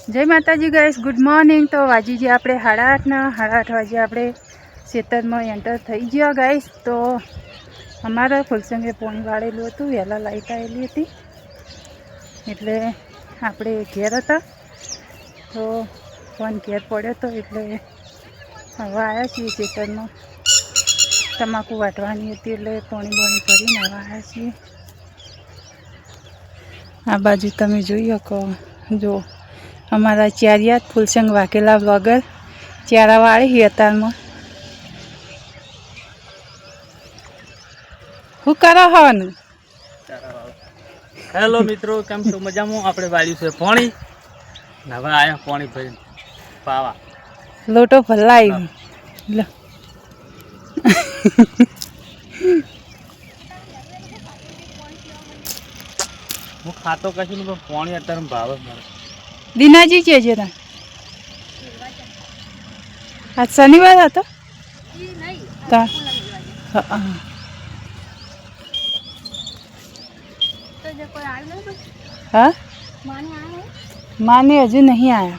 जय माताजी guys, good morning. तो वाजी जी આપણે 8:30 વાગે આપણે ખેતરમાં એન્ટર થઈ ગયા ગાइस। તો અમારા ફૂલસંગે પાણી વાળેલું હતું, વહેલા લાઈટ આવેલી હતી એટલે આપણે ઘેર હતા તો ફોન ઘેર પડ્યો હતો એટલે હવે આવ્યા છીએ ખેતરમાં। તમાકુ વાટવાની હતી એટલે પાણી ભરીને હવે આવ્યા છીએ। આ બાજુ તમે જોઈ શકો, જો हमारा चारिया फूलसंग वाकेला वगर चारावाड़ी हियतार में हूँ करो हवन। हेलो मित्रों, केम छो? मजा में आपणे वाळ्યું છે પાણી ને હવે આયા પાણી ભરીને પાવા लोटो भलाई लो હું ખાતો કશું નહીં, પણ પાણી અત્યારે ભાવે મારે। दीनाजी के जरा आज शनिवार था हाँ माने हजू नहीं आया।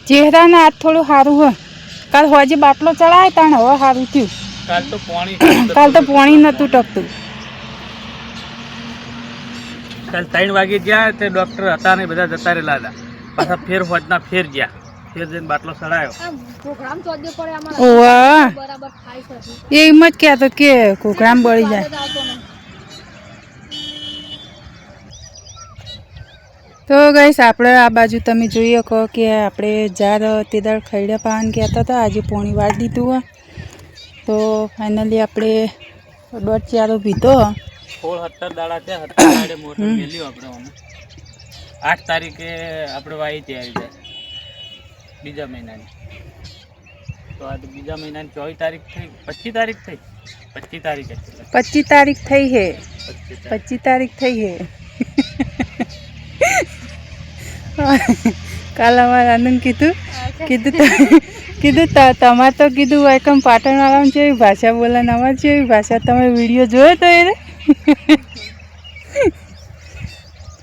चेहरा ने आज थोड़ा सारू है, कल होजे बाटलो चढ़ाए ताण हवा सारू थी। काल तो पानी नतु टकतु। काल 3 वागे गया ते डॉक्टर हता नहीं, बधा जता रहेला था। पाछा फेर होजना फेर गया, फेर जने बाटलो चढ़ायो। प्रोग्राम तो दे पड़े हमारा ओवा बराबर खाई सके ये मत क्या तो के प्रोग्राम बढ़ी जाए। तो गाइस આપણે આ બાજુ તમે જોઈ શકો કે આપણે જાર તેદાળ ખૈડા પાન કહેતા હતા, આજે પાણી વાળી દીધું હોય તો ફાઇનલી આપણે દોઢ ચારો પીધો। 16-17 દાડા છે, 17 દાડે મોટર મેલ્યો આપણે ઓને। 8 તારીખે આપણે વાઈ તૈયારી જાય બીજા મહિનાની। તો આ બીજા મહિનાની 24 તારીખ થઈ, 25 તારીખ થઈ, 25 તારીખ હતી, 25 તારીખ થઈ હે, 25 તારીખ થઈ હે। કાલ અમારે આનંદ કીધું તમારે તો કીધું એકમ પાટણવાળામાં જેવી ભાષા બોલે ને અમારે જેવી ભાષા। તમે વિડીયો જોયો તો એને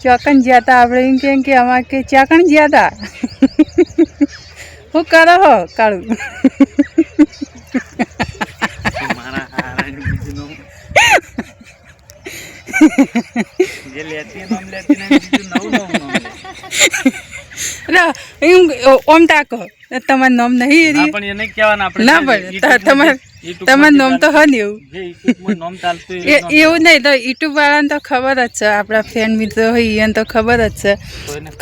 ચોકન જ્યાં હતા આપણે એમ કેમ કે અમારે કે ચાકણ જ્યાં હતા। હું કરો હો કાળું મારા હારાની બીજું નામ જે લેતી નામ લેતી નહીં, બીજું નવું નામ એમ ઓમ તાકો તમારું નામ નહીં ના, પણ એને કહેવાના આપણે ના, પણ તમારું નામ તો હોય ને એવું જે યુટ્યુબમાં નામ ચાલતું એવું નહીં। તો યુટ્યુબ વાળાને તો ખબર જ છે, આપણા ફ્રેન્ડ મિત્રો હોય એને તો ખબર જ છે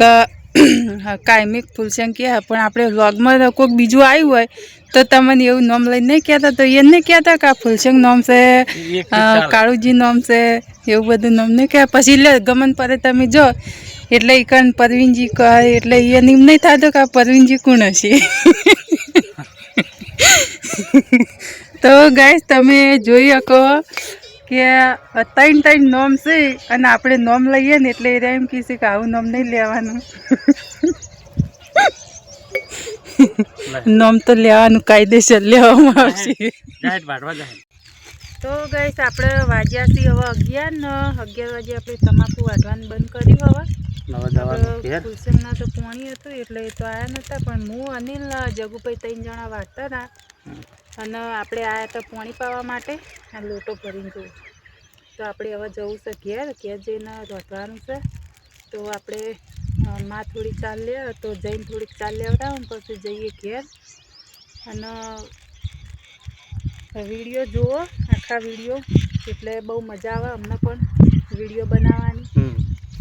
કે કાયમિક ફૂલસંગ કહે, પણ આપણે વ્લોગમાં કોઈક બીજું આવ્યું હોય તો તમને એવું નામ લઈને નહીં કહેતા, તો એને નહીં કહેતા કે આ ફૂલસંગ નામ છે, કાળુજી નામ છે, એવું બધું નામ નહીં કહે। પછી એટલે ગમન પડે તમે જો એટલે એ કણ પરવીનજી કહે એટલે એને એમ નહીં થતું કે આ પરવીનજી કોણ હશે। તો ગાઈસ તમે જોઈ શકો કે 3 નોમ છે અને આપણે નોમ લઈએ ને એટલે એ એમ કહેશે કે આવું નોમ નહીં લેવાનું। નોમ તો લેવાનું, કાયદેસર લેવામાં આવશે। તો ગાઈસ આપણે વાગ્યા છીએ હવે 11 વાગે આપણે તમાકુ વાટવાનું બંધ કર્યું। હવે ફૂલસંગના તો પાણી હતું એટલે એ તો આવ્યા નહોતા, પણ હું અનિલ જગુભાઈ 3 જણા વાટતા હતા અને આપણે આવ્યા હતા પાણી પાવા માટે। આ લોટો ભરીને જવું તો આપણે હવે જવું છે ઘેર જઈને રોધવાનું છે। તો આપણે માં થોડી ચાલ લે તો જઈને થોડીક ચાલ લેવડાવો ને પછી જઈએ ઘેર અને વિડીયો જુઓ, આખા વિડીયો, એટલે બહુ મજા આવે અમને પણ વિડીયો બનાવવાની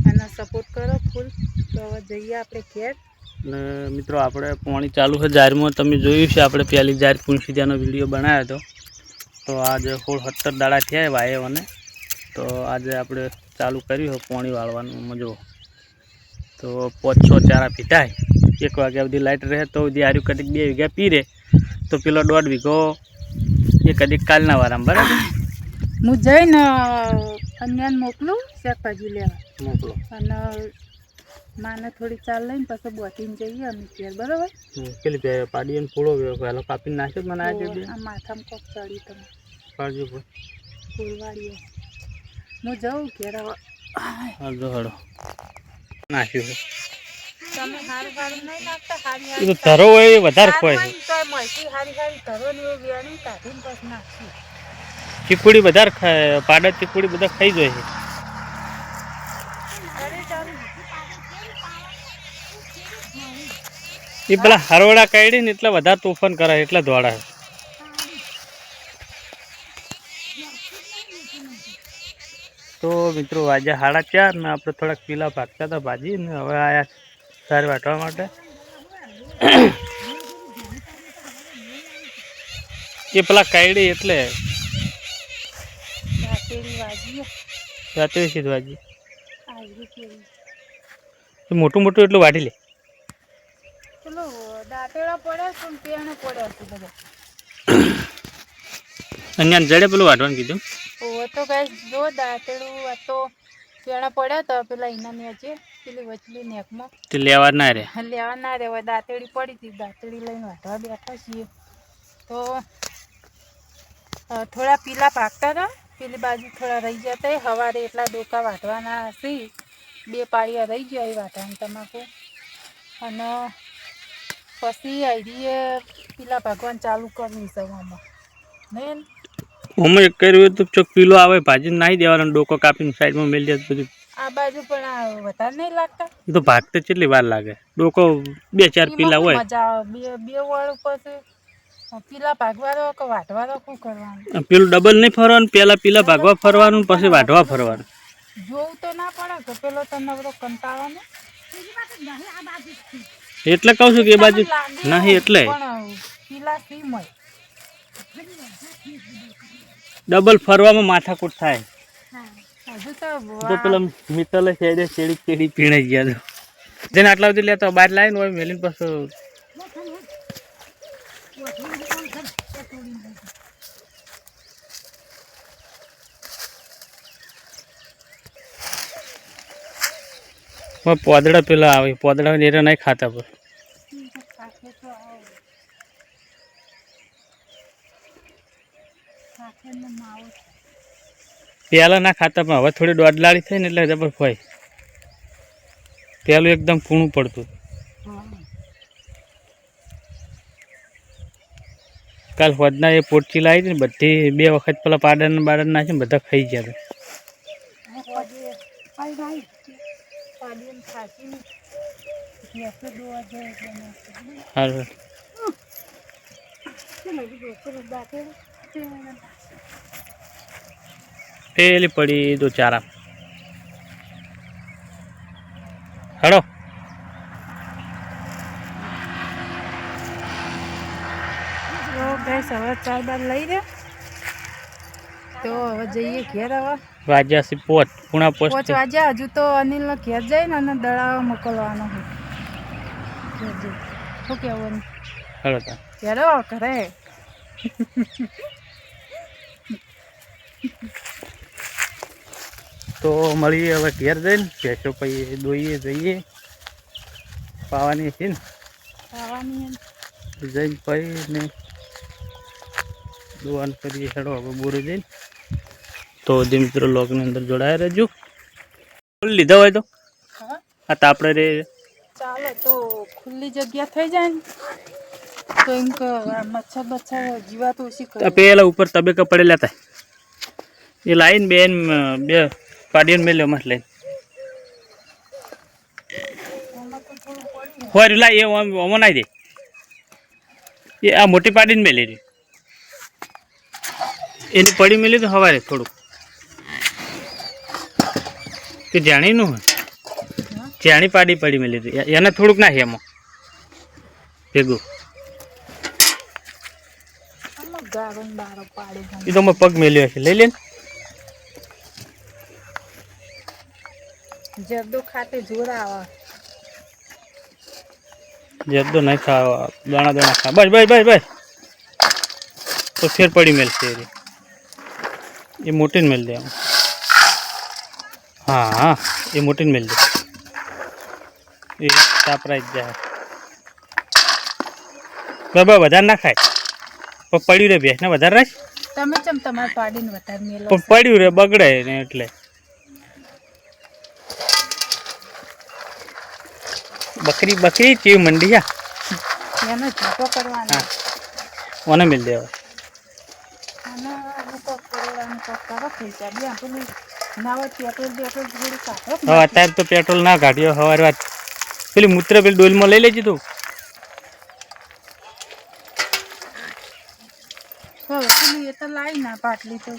અને સપોર્ટ કરો ફૂલ। તો હવે જઈએ આપણે ઘેર। ને મિત્રો આપણે પાણી ચાલુ છે જારમાં, તમે જોયું છે આપણે પહેલી જાર પુંસીજાનો વિડીયો બનાવ્યો હતો। તો આજે 16-17 દાડા થયા વાયવાને, તો આજે આપણે ચાલુ કર્યું છે પાણી વાળવાનું। મજો તો 5-6 ચારા પીટાય, 1 વાગ્યા સુધી લાઇટ રહે તો જે આર્યું કદીક 2 વીઘા પી રહે તો પેલો 1.5 વીઘો એ કદીક કાલના વારામાં બરાબર। હું જઈને અન્યાને મોકલું શાકભાજી લેવા, મોકલો અને માને થોડી ચાલ લઈને પછી બોટીને જઈએ અમે ઘેર બરાબર। પેલી પાડીને પૂળો વહેલો કાપીને નાખ્યો મને આજે આ માથામાં કોક ચડી તમે કાળજી ફૂલવાડીએ હું જાઉં ઘેર। હળો નાખ્યું તમે હારું હારું નહીં નાખતા હારી એ હારી તો ધરો હોય એ વધારે ખોય છે તો મળતી હારી હારી ધરો ને એ વેણી કાઢીને પછી નાખી ચીકુડી વધારે ખાય પાડા ચીકુડી બધા ખાઈ જાય છે અરે તારું એ પેલા હરવડા કાઢી ને એટલે વધારે તોફાન કરે એટલે દોડા તો મિત્રો આજે 4:30 ને આપણે થોડાક પીલા ભાગતા હતા ભાજી ને હવે આયા સાર વાટવા માટે એ પેલા કાઢી એટલે દાંતેડી વાજી રાતે સીધ ભાજી આવી કેવી મોટું મોટું એટલું વાટી લે ચલો દાંતેડા પડ્યા પણ પેણે પડ્યા છે બધા અહીંયા જડે પેલું વાટવાનું કીધું ઓ તો ગાઈસ જો દાંતેડું આ તો પેણા પડ્યા તો પેલા એના નેચે પેલી વચલી નેકમાં તે લેવા ના રે લેવા ના રહેવાય દાંતેડી પડી હતી દાંતેડી લઈને વાટવા બેઠા છીએ તો થોડા પીલા પાકતા હતા પેલી બાજુ થોડા રહી જતા સવારે એટલા ડોકા વાટવાના હશે 2 પાળિયા રહી ગયા એ વાટવાનું તમાકુ અને પછી આઈડીએ પીલા ભાગવાન ચાલુ કરવી સવામાં નહીં અમે એક કર્યું તો ચોક પીલો આવે ભાજી નાહી દેવાનો ડોકો કાપીને સાઈડમાં મેલી દે બધું આ બાજુ પણ આ વધારે નહીં લાગતા એ તો ભાગતે કેટલી વાર લાગે ડોકો 2-4 પીલા હોય મજા આવે બે વાળું પછી પીલા ભાગવાનો કે વાટવાનો શું કરવાનું પેલું ડબલ નહીં ફરવાનું પેલા પીલા ભાગવા ફરવાનું પછી વાટવા ફરવાનું જોવું તો ના પડે કે પેલો તમને બધો કંટાળો ને એટલે કહું છું કે એ બાજુ નહીં એટલે પણ પીલા સીમ હોય ડબલ ફરવામાં માથાકૂટ થાય હજુ તો તો પેલા મિત્તલે શેડે ચેડી પીણાઈ ગયા તો જેને આટલા સુધી લેતો બહાર લાવીને હોય મેલીને પાછું પોદડા પેલા આવે પોદડા એરા નહીં ખાતા પર પેલા ના ખાતા પણ હવે થોડી દોડલાળી થઈ ને એટલે જબર હોય પેલું એકદમ પૂણું પડતું કાલ હોદના એ પોટચી લાવી હતી ને બધી 2 વખત પેલા પાડન નાખીને બધા ખાઈ ગયા સારું પેલી પડી દો ચારા હડો ગેસ હવે 4 બાર લઈ લે તો હવે જઈએ ઘેર હવે વાગ્યા છે 5 વાગ્યા હજુ તો અનિલનો ઘેર જઈને અને દડાવા મોકલવાનો છે શું કહેવું હડો તા ઘેરો ઘરે તો મળીએ હવે ઘેર જઈને ભેંસો પછી દોઈએ જઈએ પાવાની છે ને ખાવાની જઈને પછી ને દોવાનું કરીએ હેડો હવે બોરે જઈને તો જે મિત્રો લોગની અંદર જોડાયા રહેજો લીધા હોય તો આ તો આપણે રે ચાલો તો ખુલ્લી જગ્યા થઈ જાય ને તો એમ કે મચ્છર જીવાત ઓછી કરે પેલા ઉપર તબેકા પડેલા હતા એ લાઈન બે પાડીને મેલ્યો મસ્ત લઈને હોય લાઈ એ ઓમો નાઈ દે એ આ મોટી પાડીને મેલી રહી એની પડી મેલી તો સવારે થોડુંક કે જાણીનું હોય જાણી પાડી પડી મેલી હતી એને થોડુંક નાખી એમાં ભેગું એ તો મેં પગ મેલ્યો હશે લઈ લે ને જરદો ખાતે જોર આવે જરદો નહીં ખાવા દાણા ખા બસ તો ફેર પડી મેલશે એ મોટી મેલ દે હા એ મોટી મેલ દે એ તાપરાઈ જ જાય બરાબર વધારે ના ખાય પણ પડ્યું રે ભેંસ ને વધારે રાખ તમે ચમ તમારે પાડીને વધારે મેલો પણ પડ્યું રે બગડે ને એટલે બકરી બકરી ચીવ મંડી હા એનો ઝૂકો કરવાનો હા ઓને મિલ દેવા અને અમુક કરોડાનું કોક કરો પૈસા બી આપણને નાવા પેટ્રોલ થોડું કાઢો હવે અત્યારે તો પેટ્રોલ ના કાઢ્યો સવારે વાત પેલી મૂત્ર પેલી ડોલમાં લઈ લેજે તું પેલું એ તો લાવી ના પાટલી તો